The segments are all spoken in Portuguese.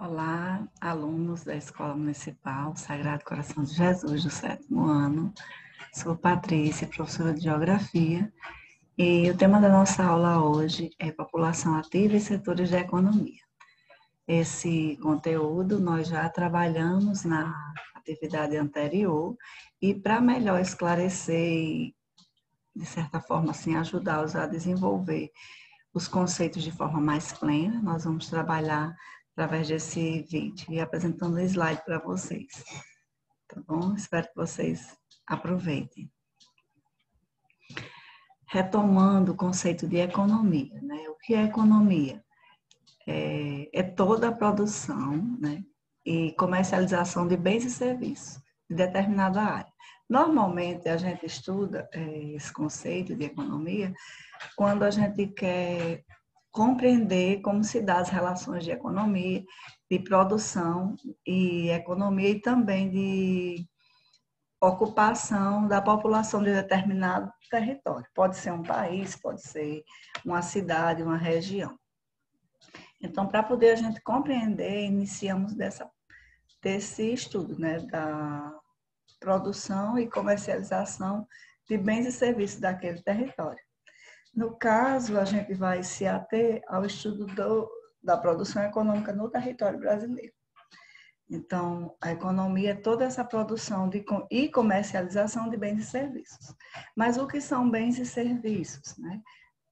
Olá, alunos da Escola Municipal Sagrado Coração de Jesus, do 7º ano. Sou Patrícia, professora de Geografia, e o tema da nossa aula hoje é População Ativa e Setores da Economia. Esse conteúdo nós já trabalhamos na atividade anterior, e para melhor esclarecer e, de certa forma, assim, ajudá-los a desenvolver os conceitos de forma mais plena, nós vamos trabalhar através desse vídeo e apresentando o slide para vocês. Tá bom? Espero que vocês aproveitem. Retomando o conceito de economia, né? O que é economia? É toda a produção, né? E comercialização de bens e serviços de determinada área. Normalmente, a gente estuda esse conceito de economia quando a gente quer compreender como se dá as relações de economia, de produção e economia e também de ocupação da população de determinado território. Pode ser um país, pode ser uma cidade, uma região. Então, para poder a gente compreender, iniciamos desse estudo, né, da produção e comercialização de bens e serviços daquele território. No caso, a gente vai se ater ao estudo da produção econômica no território brasileiro. Então, a economia é toda essa produção e comercialização de bens e serviços. Mas o que são bens e serviços, né?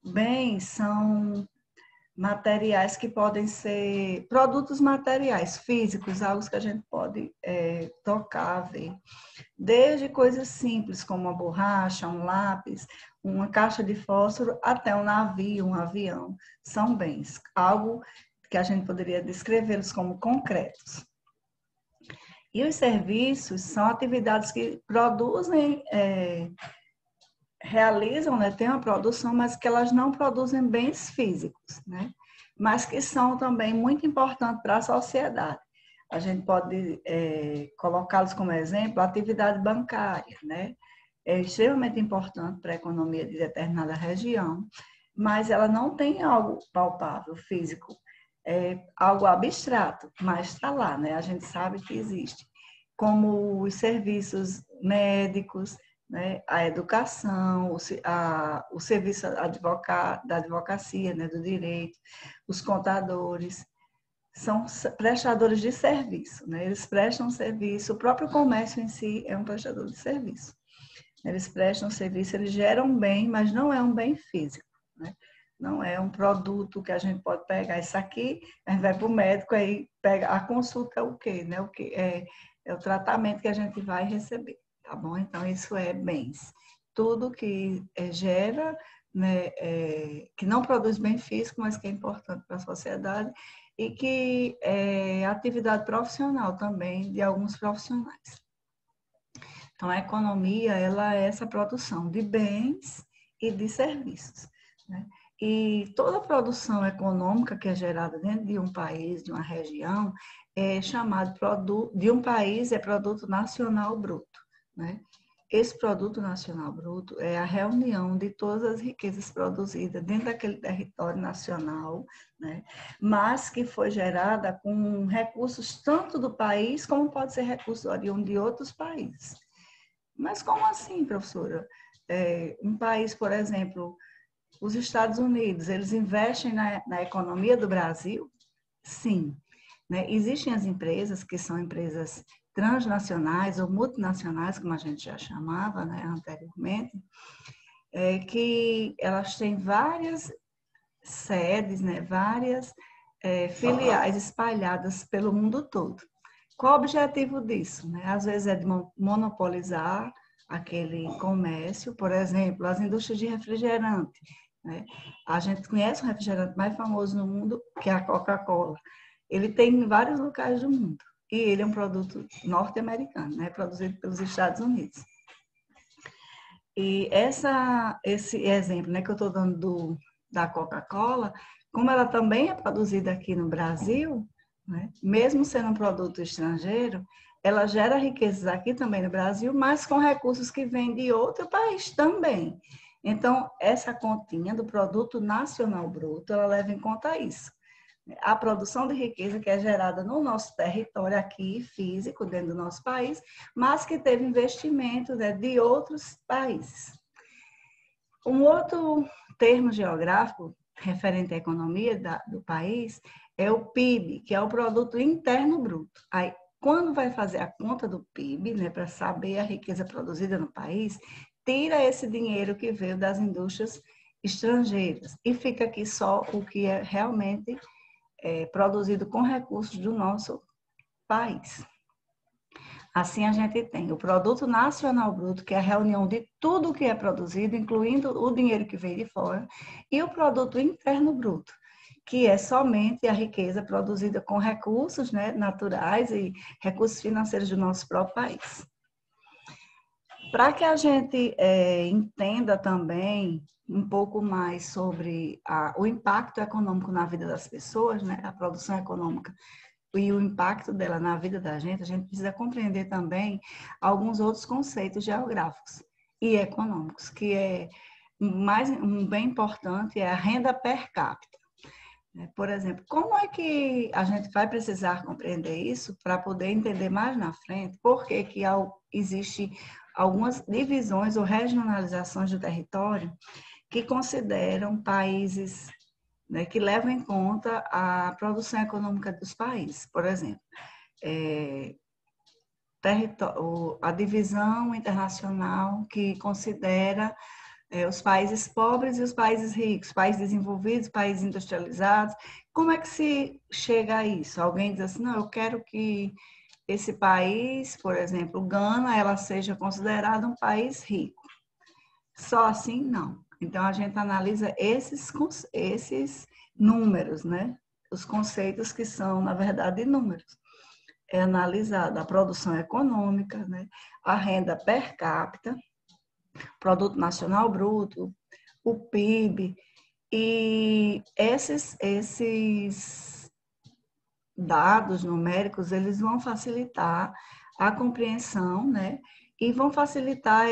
Bens são materiais que podem ser produtos materiais, físicos, algo que a gente pode tocar, ver. Desde coisas simples como uma borracha, um lápis, uma caixa de fósforo, até um navio, um avião, são bens. Algo que a gente poderia descrevê-los como concretos. E os serviços são atividades que produzem, realizam, né, tem uma produção, mas que elas não produzem bens físicos, né? Mas que são também muito importantes para a sociedade. A gente pode colocá-los como exemplo, a atividade bancária, né? É extremamente importante para a economia de determinada região, mas ela não tem algo palpável, físico, é algo abstrato, mas está lá, né? A gente sabe que existe. Como os serviços médicos, né? A educação, o serviço da advocacia, né? Do direito, os contadores, são prestadores de serviço, né? Eles prestam serviço, o próprio comércio em si é um prestador de serviço. Eles prestam serviço, eles geram bem, mas não é um bem físico, né? Não é um produto que a gente pode pegar. Isso aqui, a gente vai para o médico, aí pega a consulta é o quê, né? O que é o tratamento que a gente vai receber, tá bom? Então, isso é bens. Tudo que gera, né, que não produz bem físico, mas que é importante para a sociedade e que é atividade profissional também de alguns profissionais. Então, a economia, ela é essa produção de bens e de serviços, né? E toda produção econômica que é gerada dentro de um país, de uma região, é chamado de um país, é produto nacional bruto, né? Esse produto nacional bruto é a reunião de todas as riquezas produzidas dentro daquele território nacional, né? Mas que foi gerada com recursos tanto do país, como pode ser recursos oriundos de outros países. Mas como assim, professora? Um país, por exemplo, os Estados Unidos, eles investem na economia do Brasil? Sim, né? Existem as empresas que são empresas transnacionais ou multinacionais, como a gente já chamava, né, anteriormente, que elas têm várias sedes, né, várias filiais espalhadas pelo mundo todo. Qual o objetivo disso, né? Às vezes é de monopolizar aquele comércio, por exemplo, as indústrias de refrigerante, né? A gente conhece o refrigerante mais famoso no mundo, que é a Coca-Cola. Ele tem em vários locais do mundo e ele é um produto norte-americano, né? Produzido pelos Estados Unidos. E esse exemplo, né, que eu estou dando da Coca-Cola, como ela também é produzida aqui no Brasil, né? Mesmo sendo um produto estrangeiro, ela gera riquezas aqui também no Brasil, mas com recursos que vêm de outro país também. Então, essa continha do produto nacional bruto, ela leva em conta isso. A produção de riqueza que é gerada no nosso território aqui, físico, dentro do nosso país, mas que teve investimento, né, de outros países. Um outro termo geográfico referente à economia do país é o PIB, que é o Produto Interno Bruto. Aí, quando vai fazer a conta do PIB, né, para saber a riqueza produzida no país, tira esse dinheiro que veio das indústrias estrangeiras e fica aqui só o que é realmente produzido com recursos do nosso país. Assim, a gente tem o Produto Nacional Bruto, que é a reunião de tudo que é produzido, incluindo o dinheiro que veio de fora, e o Produto Interno Bruto, que é somente a riqueza produzida com recursos, né, naturais e recursos financeiros do nosso próprio país. Para que a gente entenda também um pouco mais sobre o impacto econômico na vida das pessoas, né, a produção econômica e o impacto dela na vida da gente, a gente precisa compreender também alguns outros conceitos geográficos e econômicos, que é um bem importante é a renda per capita. Por exemplo, como é que a gente vai precisar compreender isso para poder entender mais na frente por que existe algumas divisões ou regionalizações do território que consideram países, né, que levam em conta a produção econômica dos países. Por exemplo, a divisão internacional que considera os países pobres e os países ricos, países desenvolvidos, países industrializados. Como é que se chega a isso? Alguém diz assim, não, eu quero que esse país, por exemplo, Gana, ela seja considerada um país rico. Só assim, não. Então, a gente analisa esses números, né? Os conceitos que são, na verdade, números. É analisada a produção econômica, né? A renda per capita, Produto Nacional Bruto, o PIB, e esses dados numéricos, eles vão facilitar a compreensão, né? E vão facilitar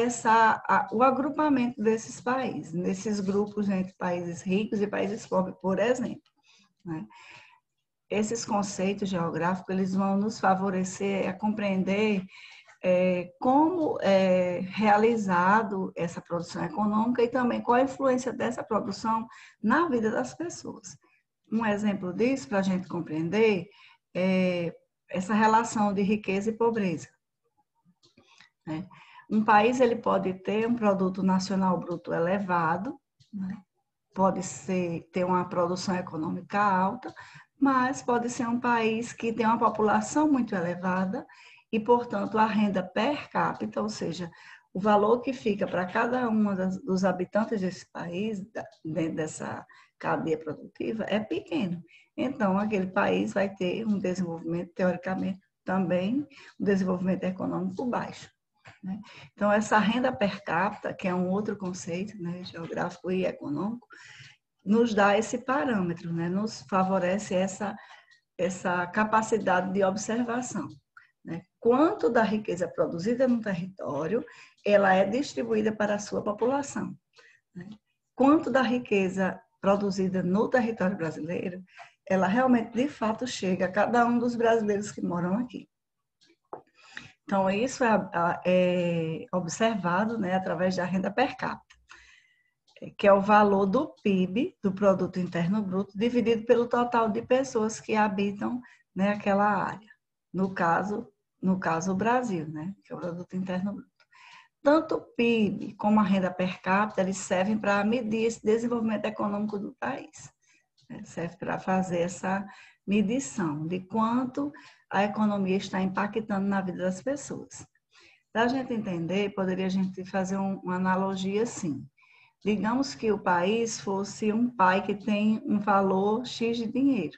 o agrupamento desses países, nesses grupos entre países ricos e países pobres, por exemplo, né? Esses conceitos geográficos, eles vão nos favorecer a compreender como é realizado essa produção econômica e também qual a influência dessa produção na vida das pessoas. Um exemplo disso, para a gente compreender, é essa relação de riqueza e pobreza. Né? Um país ele pode ter um produto nacional bruto elevado, né? Pode ter uma produção econômica alta, mas pode ser um país que tem uma população muito elevada e, portanto, a renda per capita, ou seja, o valor que fica para cada um dos habitantes desse país, dentro dessa cadeia produtiva, é pequeno. Então, aquele país vai ter um desenvolvimento, teoricamente, também um desenvolvimento econômico baixo. Né? Então, essa renda per capita, que é um outro conceito, né, geográfico e econômico, nos dá esse parâmetro, né? Nos favorece essa capacidade de observação. Né? Quanto da riqueza produzida no território, ela é distribuída para a sua população. Né? Quanto da riqueza produzida no território brasileiro, ela realmente, de fato, chega a cada um dos brasileiros que moram aqui. Então, isso é observado, né, através da renda per capita, que é o valor do PIB, do Produto Interno Bruto, dividido pelo total de pessoas que habitam, né, aquela área. No caso o Brasil, né, que é o Produto Interno Bruto. Tanto o PIB como a renda per capita, eles servem para medir esse desenvolvimento econômico do país. Né? Serve para fazer essa medição de quanto a economia está impactando na vida das pessoas. Para a gente entender, poderia a gente fazer uma analogia assim. Digamos que o país fosse um pai que tem um valor X de dinheiro,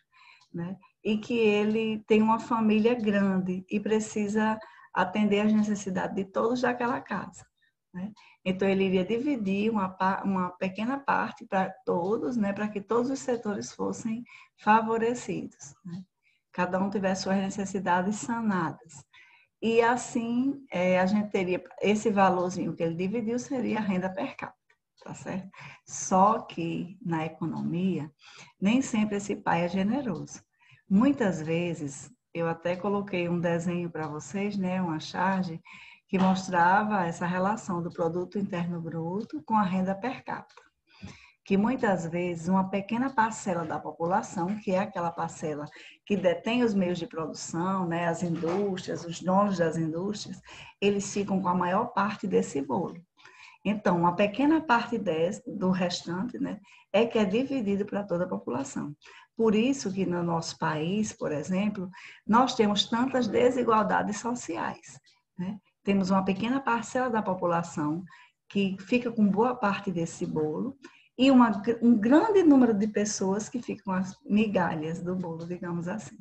né? E que ele tem uma família grande e precisa atender às necessidades de todos daquela casa. Né? Então, ele iria dividir uma pequena parte para todos, né? Para que todos os setores fossem favorecidos. Né? Cada um tivesse suas necessidades sanadas. E assim, a gente teria esse valorzinho que ele dividiu, seria a renda per capita. tá certo? Só que na economia, nem sempre esse pai é generoso. Muitas vezes, eu até coloquei um desenho para vocês, né, uma charge, que mostrava essa relação do produto interno bruto com a renda per capita. Que muitas vezes uma pequena parcela da população, que é aquela parcela que detém os meios de produção, né, as indústrias, os donos das indústrias, eles ficam com a maior parte desse bolo. Então, uma pequena parte do restante, né, é que é dividido para toda a população. Por isso que no nosso país, por exemplo, nós temos tantas desigualdades sociais, né? Temos uma pequena parcela da população que fica com boa parte desse bolo e um grande número de pessoas que ficam com as migalhas do bolo, digamos assim.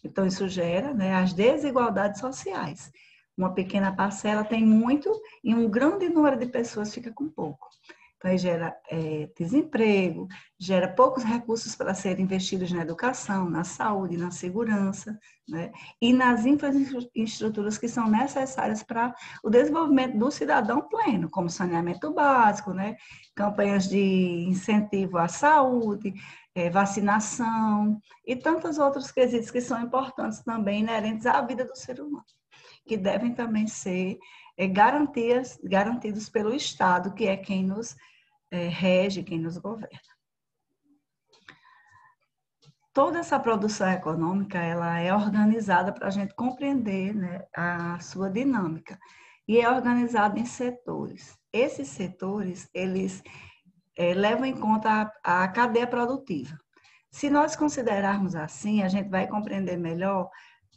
Então, isso gera, né, as desigualdades sociais. Uma pequena parcela tem muito e um grande número de pessoas fica com pouco. Então, aí gera desemprego, gera poucos recursos para serem investidos na educação, na saúde, na segurança, né? E nas infraestruturas que são necessárias para o desenvolvimento do cidadão pleno, como saneamento básico, né? Campanhas de incentivo à saúde, vacinação e tantos outros quesitos que são importantes também inerentes à vida do ser humano, que devem também ser garantidos pelo Estado, que é quem nos rege, quem nos governa. Toda essa produção econômica, ela é organizada para a gente compreender, né, a sua dinâmica. E é organizada em setores. Esses setores, eles levam em conta a cadeia produtiva. Se nós considerarmos assim, a gente vai compreender melhor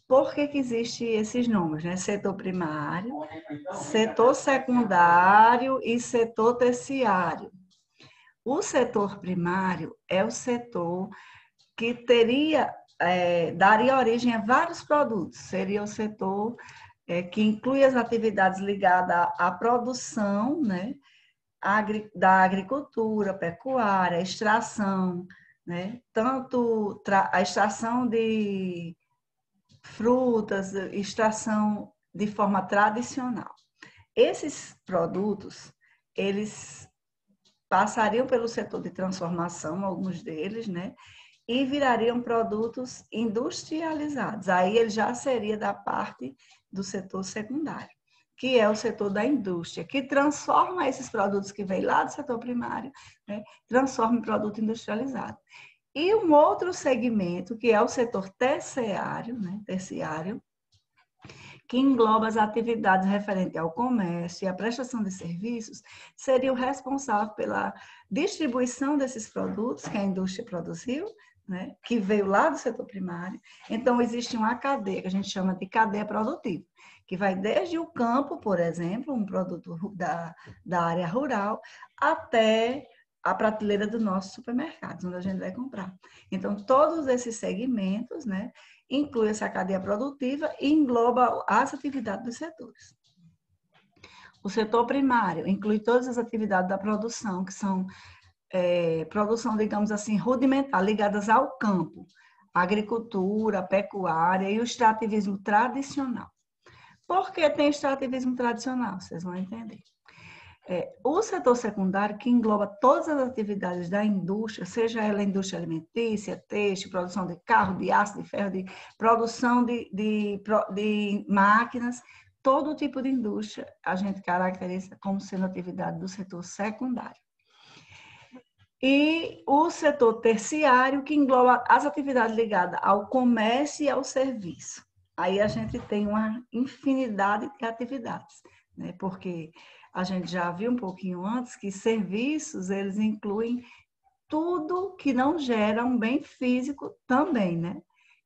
por que existem esses nomes, né? Setor primário, setor secundário e setor terciário. O setor primário é o setor que daria origem a vários produtos. Seria o setor que inclui as atividades ligadas à produção, né? Da agricultura, pecuária, extração, né? Tanto a extração de frutas, extração de forma tradicional. Esses produtos, eles passariam pelo setor de transformação, alguns deles, né? E virariam produtos industrializados. Aí ele já seria da parte do setor secundário, que é o setor da indústria, que transforma esses produtos que vêm lá do setor primário, né? Transforma em produto industrializado. E um outro segmento, que é o setor terciário, né? Terciário, que engloba as atividades referentes ao comércio e à prestação de serviços, seria o responsável pela distribuição desses produtos que a indústria produziu, né, que veio lá do setor primário. Então, existe uma cadeia que a gente chama de cadeia produtiva, que vai desde o campo, por exemplo, um produto da área rural, até a prateleira do nosso supermercado, onde a gente vai comprar. Então, todos esses segmentos, né, inclui essa cadeia produtiva e engloba as atividades dos setores. O setor primário inclui todas as atividades da produção, que são produção, digamos assim, rudimentar, ligadas ao campo, agricultura, pecuária e o extrativismo tradicional. Por que tem extrativismo tradicional? Vocês vão entender. O setor secundário, que engloba todas as atividades da indústria, seja ela indústria alimentícia, têxtil, produção de carro, de aço, de ferro, de produção de máquinas, todo tipo de indústria a gente caracteriza como sendo atividade do setor secundário. E o setor terciário, que engloba as atividades ligadas ao comércio e ao serviço. Aí a gente tem uma infinidade de atividades, né? Porque a gente já viu um pouquinho antes que serviços, eles incluem tudo que não gera um bem físico também, né?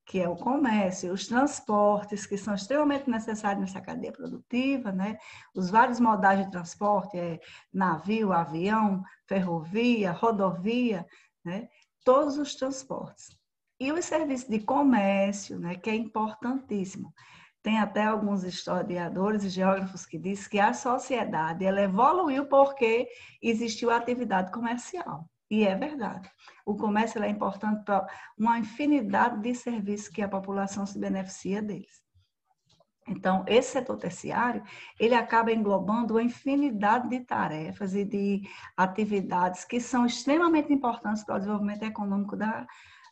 Que é o comércio, os transportes, que são extremamente necessários nessa cadeia produtiva, né? Os vários modais de transporte, navio, avião, ferrovia, rodovia, né? Todos os transportes. E os serviços de comércio, né? Que é importantíssimo. Tem até alguns historiadores e geógrafos que dizem que a sociedade ela evoluiu porque existiu a atividade comercial. E é verdade. O comércio é importante para uma infinidade de serviços que a população se beneficia deles. Então, esse setor terciário, ele acaba englobando uma infinidade de tarefas e de atividades que são extremamente importantes para o desenvolvimento econômico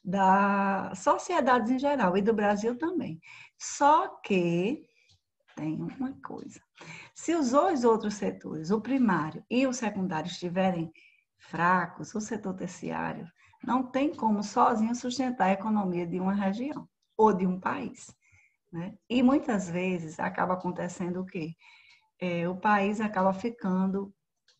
da sociedade em geral e do Brasil também. Só que tem uma coisa. Se os dois outros setores, o primário e o secundário, estiverem fracos, o setor terciário não tem como sozinho sustentar a economia de uma região ou de um país. Né? E muitas vezes acaba acontecendo o quê? O país acaba ficando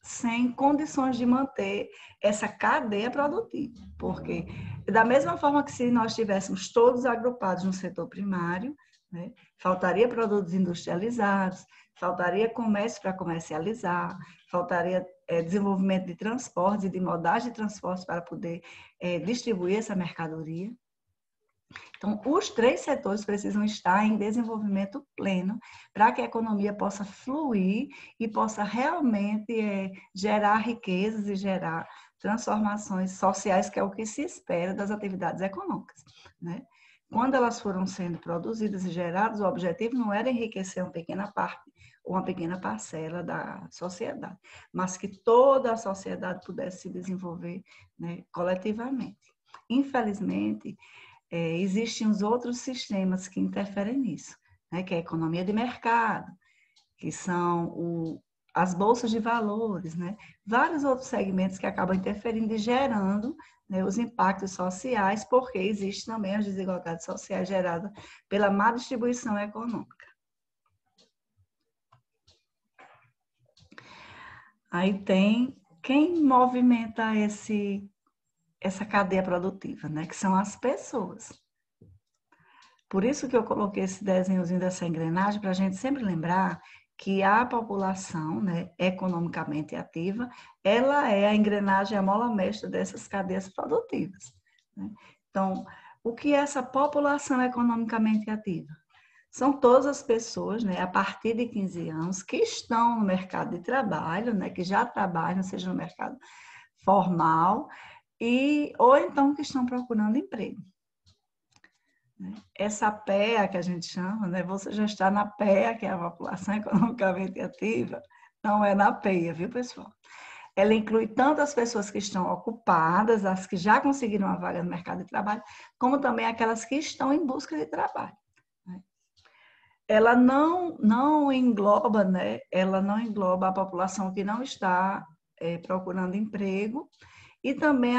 sem condições de manter essa cadeia produtiva. Porque, da mesma forma que se nós estivéssemos todos agrupados no setor primário, né, faltaria produtos industrializados, faltaria comércio para comercializar, faltaria desenvolvimento de transportes e de modais de transporte para poder distribuir essa mercadoria. Então, os três setores precisam estar em desenvolvimento pleno para que a economia possa fluir e possa realmente gerar riquezas e gerar transformações sociais, que é o que se espera das atividades econômicas, né? Quando elas foram sendo produzidas e geradas, o objetivo não era enriquecer uma pequena parte ou uma pequena parcela da sociedade, mas que toda a sociedade pudesse se desenvolver, né, coletivamente. Infelizmente, existem os outros sistemas que interferem nisso, né? Que é a economia de mercado, que são as bolsas de valores, né? Vários outros segmentos que acabam interferindo e gerando, né, os impactos sociais, porque existem também as desigualdades sociais geradas pela má distribuição econômica. Aí tem quem movimenta essa cadeia produtiva, né? Que são as pessoas. Por isso que eu coloquei esse desenhozinho dessa engrenagem, para a gente sempre lembrar que a população, né, economicamente ativa, ela é a engrenagem, a mola mestra dessas cadeias produtivas. Né? Então, o que é essa população economicamente ativa? São todas as pessoas, né, a partir de 15 anos, que estão no mercado de trabalho, né, que já trabalham, seja no mercado formal, ou então que estão procurando emprego. Essa PEA que a gente chama, né? Você já está na PEA, que é a população economicamente ativa, não é na PEA, viu, pessoal? Ela inclui tanto as pessoas que estão ocupadas, as que já conseguiram uma vaga no mercado de trabalho, como também aquelas que estão em busca de trabalho. Né? Ela não engloba, né? Ela não engloba a população que não está procurando emprego, e também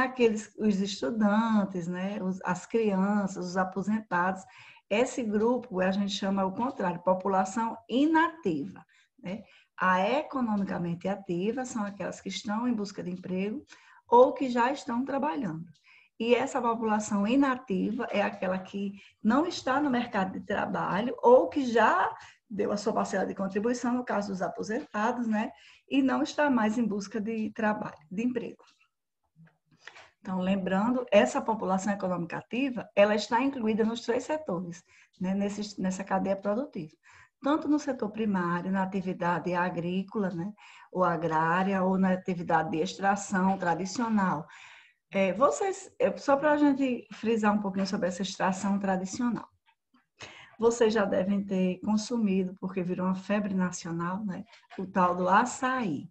os estudantes, né? As crianças, os aposentados. Esse grupo a gente chama ao contrário, população inativa. Né? A economicamente ativa são aquelas que estão em busca de emprego ou que já estão trabalhando. E essa população inativa é aquela que não está no mercado de trabalho ou que já deu a sua parcela de contribuição, no caso dos aposentados, né? E não está mais em busca de trabalho, de emprego. Então, lembrando, essa população econômica ativa, ela está incluída nos três setores, né, nessa cadeia produtiva. Tanto no setor primário, na atividade agrícola, né, ou agrária, ou na atividade de extração tradicional. Só para a gente frisar um pouquinho sobre essa extração tradicional. Vocês já devem ter consumido, porque virou uma febre nacional, né, o tal do açaí.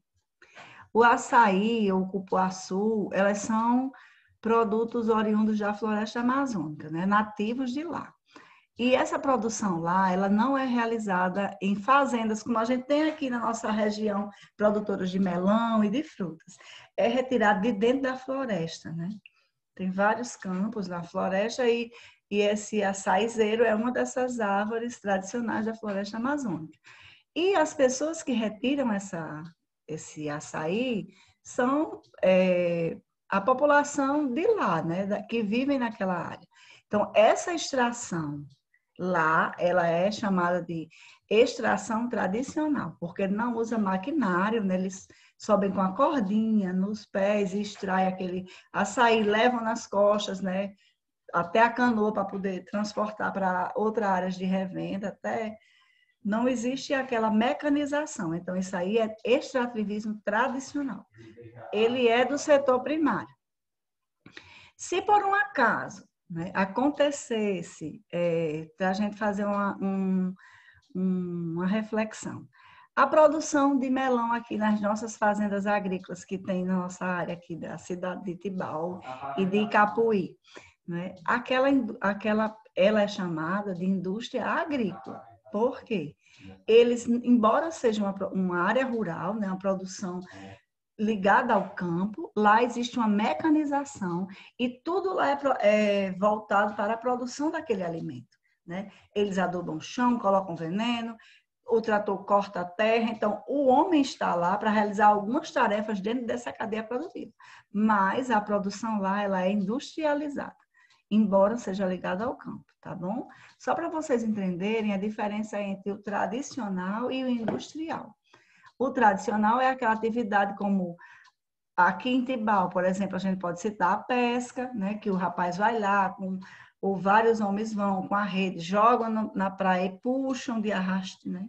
O açaí ou o cupuaçu, elas são produtos oriundos da floresta amazônica, né? Nativos de lá. E essa produção lá, ela não é realizada em fazendas, como a gente tem aqui na nossa região, produtoras de melão e de frutas. É retirado de dentro da floresta, né? Tem vários campos na floresta e esse açaizeiro é uma dessas árvores tradicionais da floresta amazônica. E as pessoas que retiram esse açaí são a população de lá, né, que vivem naquela área. Então, essa extração lá, ela é chamada de extração tradicional, porque não usa maquinário, né, eles sobem com a cordinha nos pés e extraem aquele açaí, levam nas costas, né, até a canoa para poder transportar para outras áreas de revenda, até... Não existe aquela mecanização. Então, isso aí é extrativismo tradicional. Ele é do setor primário. Se por um acaso, né, acontecesse a gente fazer uma reflexão. A produção de melão aqui nas nossas fazendas agrícolas, que tem na nossa área aqui da cidade de Tibau e de Icapuí, né? Ela é chamada de indústria agrícola. Por quê? Eles, embora seja uma área rural, né, uma produção ligada ao campo, lá existe uma mecanização e tudo lá é voltado para a produção daquele alimento, né? Eles adubam o chão, colocam veneno, o trator corta a terra, então o homem está lá para realizar algumas tarefas dentro dessa cadeia produtiva, mas a produção lá ela é industrializada, embora seja ligada ao campo, tá bom? Só para vocês entenderem a diferença entre o tradicional e o industrial. O tradicional é aquela atividade como aqui em Tibau, por exemplo, a gente pode citar a pesca, né, que o rapaz vai lá, ou vários homens vão com a rede, jogam na praia e puxam de arraste, né,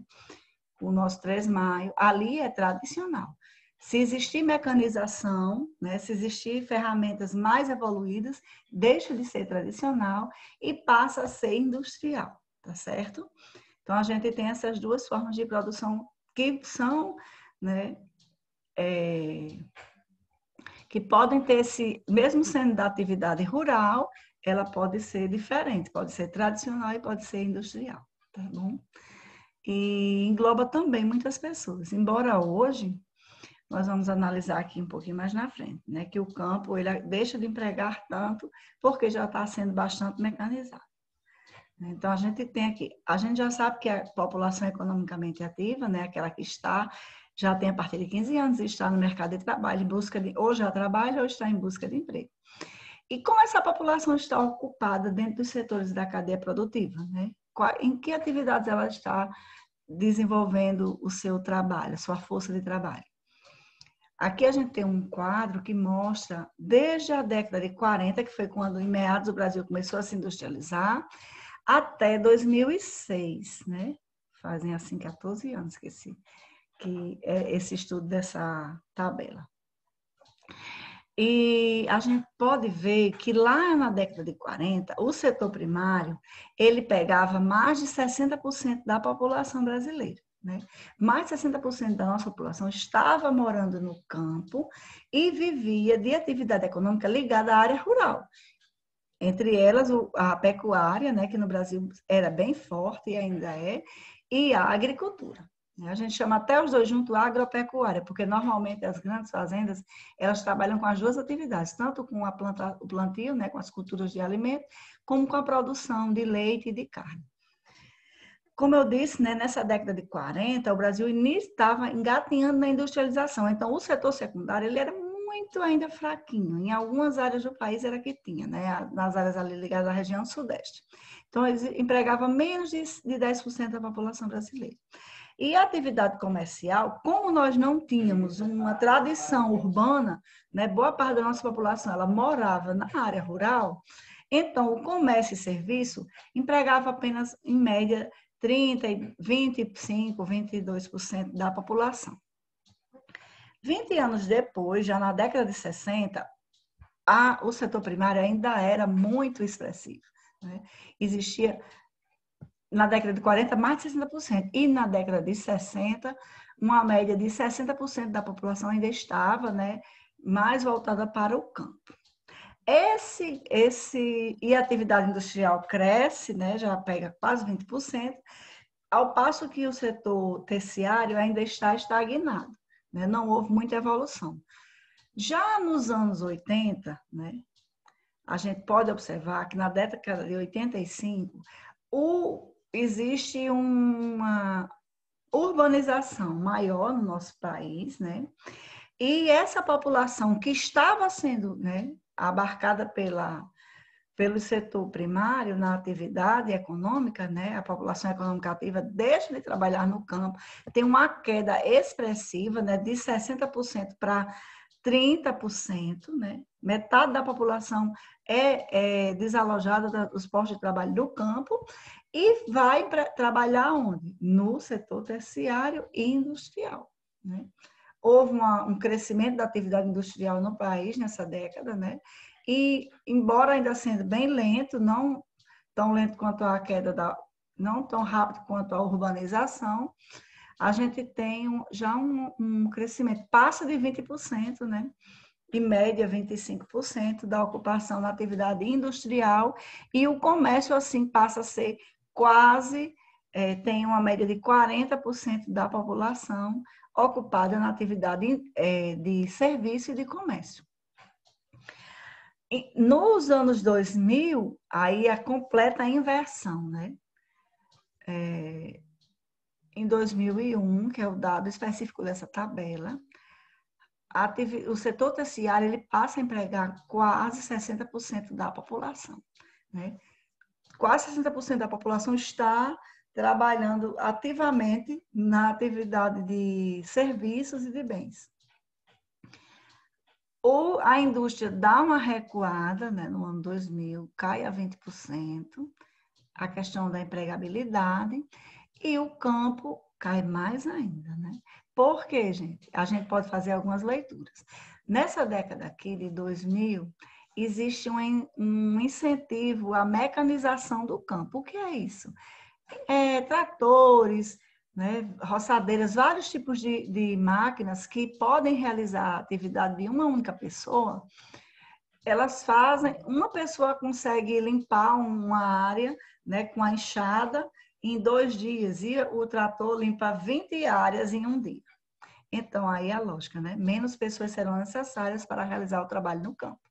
o nosso 3 de maio. Ali é tradicional. Se existir mecanização, né, se existir ferramentas mais evoluídas, deixa de ser tradicional e passa a ser industrial, tá certo? Então, a gente tem essas duas formas de produção que são, né, que podem ter mesmo sendo da atividade rural, ela pode ser diferente, pode ser tradicional e pode ser industrial, tá bom? E engloba também muitas pessoas, embora hoje, nós vamos analisar aqui um pouquinho mais na frente, né, que o campo ele deixa de empregar tanto porque já está sendo bastante mecanizado. Então, a gente tem aqui, a gente já sabe que a população economicamente ativa, né, aquela que já tem a partir de 15 anos e está no mercado de trabalho, ou já trabalha ou está em busca de emprego. E como essa população está ocupada dentro dos setores da cadeia produtiva, né? Em que atividades ela está desenvolvendo o seu trabalho, a sua força de trabalho? Aqui a gente tem um quadro que mostra, desde a década de 40, que foi quando em meados o Brasil começou a se industrializar, até 2006, né? Fazem assim 14 anos que é esse estudo dessa tabela. E a gente pode ver que lá na década de 40, o setor primário, ele pegava mais de 60% da população brasileira, né? Mais de 60% da nossa população estava morando no campo e vivia de atividade econômica ligada à área rural. Entre elas, a pecuária, né, que no Brasil era bem forte e ainda é, e a agricultura. A gente chama até os dois juntos agropecuária, porque normalmente as grandes fazendas, elas trabalham com as duas atividades, tanto com o plantio, né, com as culturas de alimento, como com a produção de leite e de carne. Como eu disse, né, nessa década de 40, o Brasil estava engatinhando na industrialização, então o setor secundário ele era muito ainda fraquinho. Em algumas áreas do país era que tinha, né? Nas áreas ali ligadas à região sudeste. Então, eles empregavam menos de 10% da população brasileira. E a atividade comercial, como nós não tínhamos uma tradição urbana, né? Boa parte da nossa população ela morava na área rural, então o comércio e serviço empregava apenas, em média, 30%, 25%, 22% da população. 20 anos depois, já na década de 60, o setor primário ainda era muito expressivo, né? Existia, na década de 40, mais de 60%. E na década de 60, uma média de 60% da população ainda estava, né, mais voltada para o campo. E a atividade industrial cresce, né, já pega quase 20%, ao passo que o setor terciário ainda está estagnado. Não houve muita evolução. Já nos anos 80, né, a gente pode observar que na década de 85, existe uma urbanização maior no nosso país, né? E essa população que estava sendo, né, abarcada pelo setor primário na atividade econômica, né? A população econômica ativa deixa de trabalhar no campo, tem uma queda expressiva, né, de 60% para 30%, né? Metade da população é desalojada dos postos de trabalho do campo e vai trabalhar onde? No setor terciário e industrial, né? Houve um crescimento da atividade industrial no país nessa década, né? E, embora ainda sendo bem lento, não tão lento quanto a queda não tão rápido quanto a urbanização, a gente tem já um crescimento, passa de 20%, né? Em média 25% da ocupação na atividade industrial, e o comércio, assim, passa a ser quase, tem uma média de 40% da população ocupada na atividade de serviço e de comércio. Nos anos 2000, aí a completa inversão, né? Em 2001, que é o dado específico dessa tabela, o setor terciário ele passa a empregar quase 60% da população, né? Quase 60% da população está trabalhando ativamente na atividade de serviços e de bens. A indústria dá uma recuada, né, no ano 2000, cai a 20%, a questão da empregabilidade, e o campo cai mais ainda, né? Por quê, gente? A gente pode fazer algumas leituras. Nessa década aqui de 2000, existe um incentivo à mecanização do campo. O que é isso? Tratores, né, roçadeiras, vários tipos de máquinas que podem realizar a atividade de uma única pessoa. Elas fazem, uma pessoa consegue limpar uma área, né, com a enxada em 2 dias, e o trator limpa 20 áreas em 1 dia. Então, aí a lógica, né? Menos pessoas serão necessárias para realizar o trabalho no campo.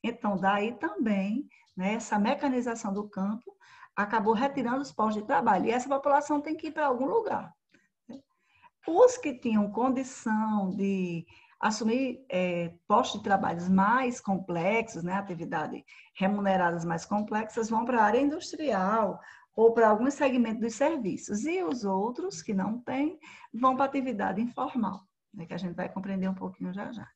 Então, daí também, né, essa mecanização do campo acabou retirando os postos de trabalho. E essa população tem que ir para algum lugar. Os que tinham condição de assumir postos de trabalho mais complexos, né, atividades remuneradas mais complexas, vão para a área industrial ou para algum segmento dos serviços. E os outros, que não têm, vão para a atividade informal, né, que a gente vai compreender um pouquinho já já.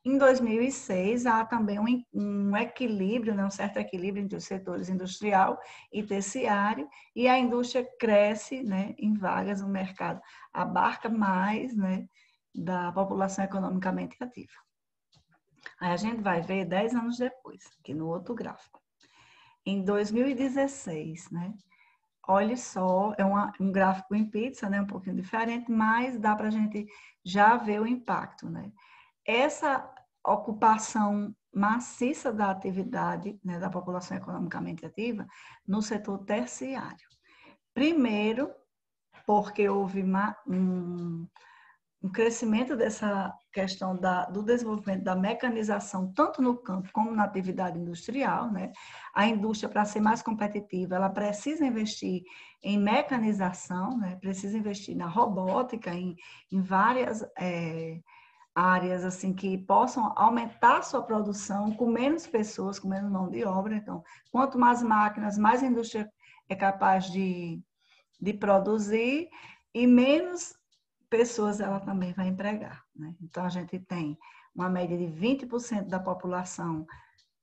Em 2006, há também um equilíbrio, né, um certo equilíbrio entre os setores industrial e terciário, e a indústria cresce, né, em vagas no mercado, abarca mais, né, da população economicamente ativa. Aí a gente vai ver 10 anos depois, aqui no outro gráfico. Em 2016, né, olha só, é um gráfico em pizza, né, um pouquinho diferente, mas dá para a gente já ver o impacto, né? Essa ocupação maciça da atividade, né, da população economicamente ativa no setor terciário. Primeiro, porque houve um crescimento dessa questão do desenvolvimento da mecanização, tanto no campo como na atividade industrial, né? A indústria, para ser mais competitiva, ela precisa investir em mecanização, né? Precisa investir na robótica, em várias áreas assim que possam aumentar sua produção com menos pessoas, com menos mão de obra. Então, quanto mais máquinas, mais a indústria é capaz de produzir, e menos pessoas ela também vai empregar, né? Então, a gente tem uma média de 20% da população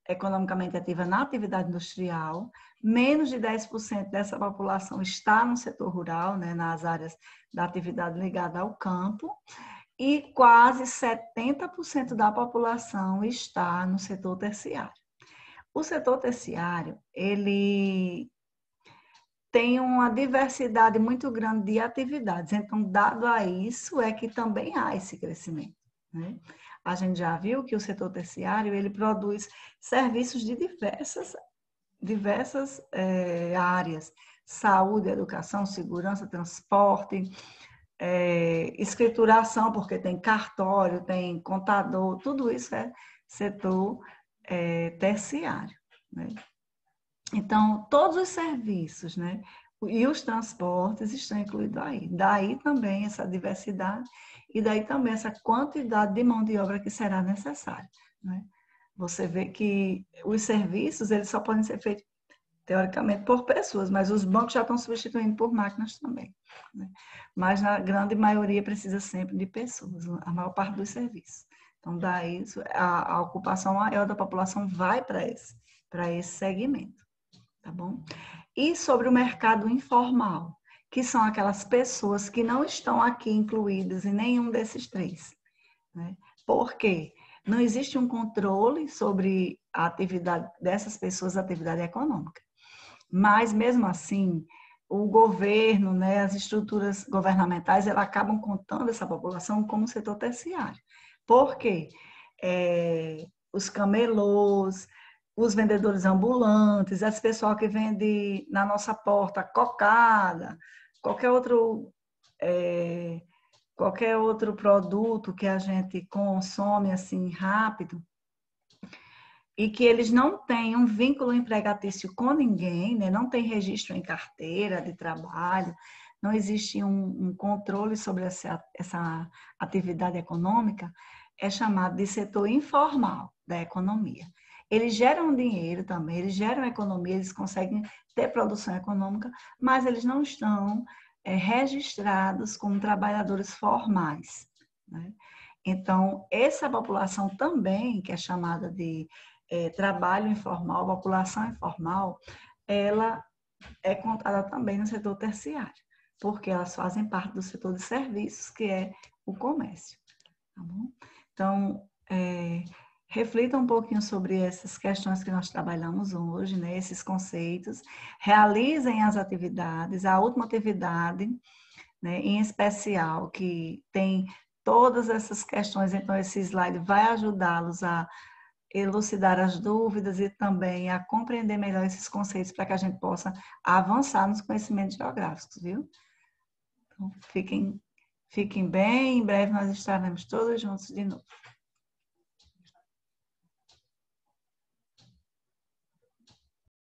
economicamente ativa na atividade industrial, menos de 10% dessa população está no setor rural, né, nas áreas da atividade ligada ao campo, e quase 70% da população está no setor terciário. O setor terciário, ele tem uma diversidade muito grande de atividades. Então, dado a isso, é que também há esse crescimento, né? A gente já viu que o setor terciário, ele produz serviços de diversas áreas. Saúde, educação, segurança, transporte, escrituração, porque tem cartório, tem contador, tudo isso é setor terciário, né? Então, todos os serviços, né, e os transportes estão incluídos aí. Daí também essa diversidade e daí também essa quantidade de mão de obra que será necessária, né? Você vê que os serviços, eles só podem ser feitos teoricamente por pessoas, mas os bancos já estão substituindo por máquinas também, né? Mas na grande maioria precisa sempre de pessoas, a maior parte dos serviços. Então, daí a ocupação maior da população vai para esse segmento, tá bom? E sobre o mercado informal, que são aquelas pessoas que não estão aqui incluídas em nenhum desses 3, né? Por quê? Não existe um controle sobre a atividade dessas pessoas, a atividade econômica. Mas, mesmo assim, o governo, né, as estruturas governamentais, elas acabam contando essa população como setor terciário. Por quê? Os camelôs, os vendedores ambulantes, as pessoas que vendem na nossa porta cocada, qualquer outro produto que a gente consome assim rápido, e que eles não têm um vínculo empregatício com ninguém, né? Não tem registro em carteira de trabalho, não existe um controle sobre essa atividade econômica, é chamado de setor informal da economia. Eles geram dinheiro também, eles geram economia, eles conseguem ter produção econômica, mas eles não estão registrados como trabalhadores formais, né? Então, essa população também, que é chamada de trabalho informal, população informal, ela é contada também no setor terciário, porque elas fazem parte do setor de serviços, que é o comércio. Tá bom? Então, reflita um pouquinho sobre essas questões que nós trabalhamos hoje, né? Esses conceitos, realizem as atividades, a última atividade, né, em especial, que tem todas essas questões, então esse slide vai ajudá-los a elucidar as dúvidas e também a compreender melhor esses conceitos para que a gente possa avançar nos conhecimentos geográficos, viu? Então, fiquem bem, em breve nós estaremos todos juntos de novo.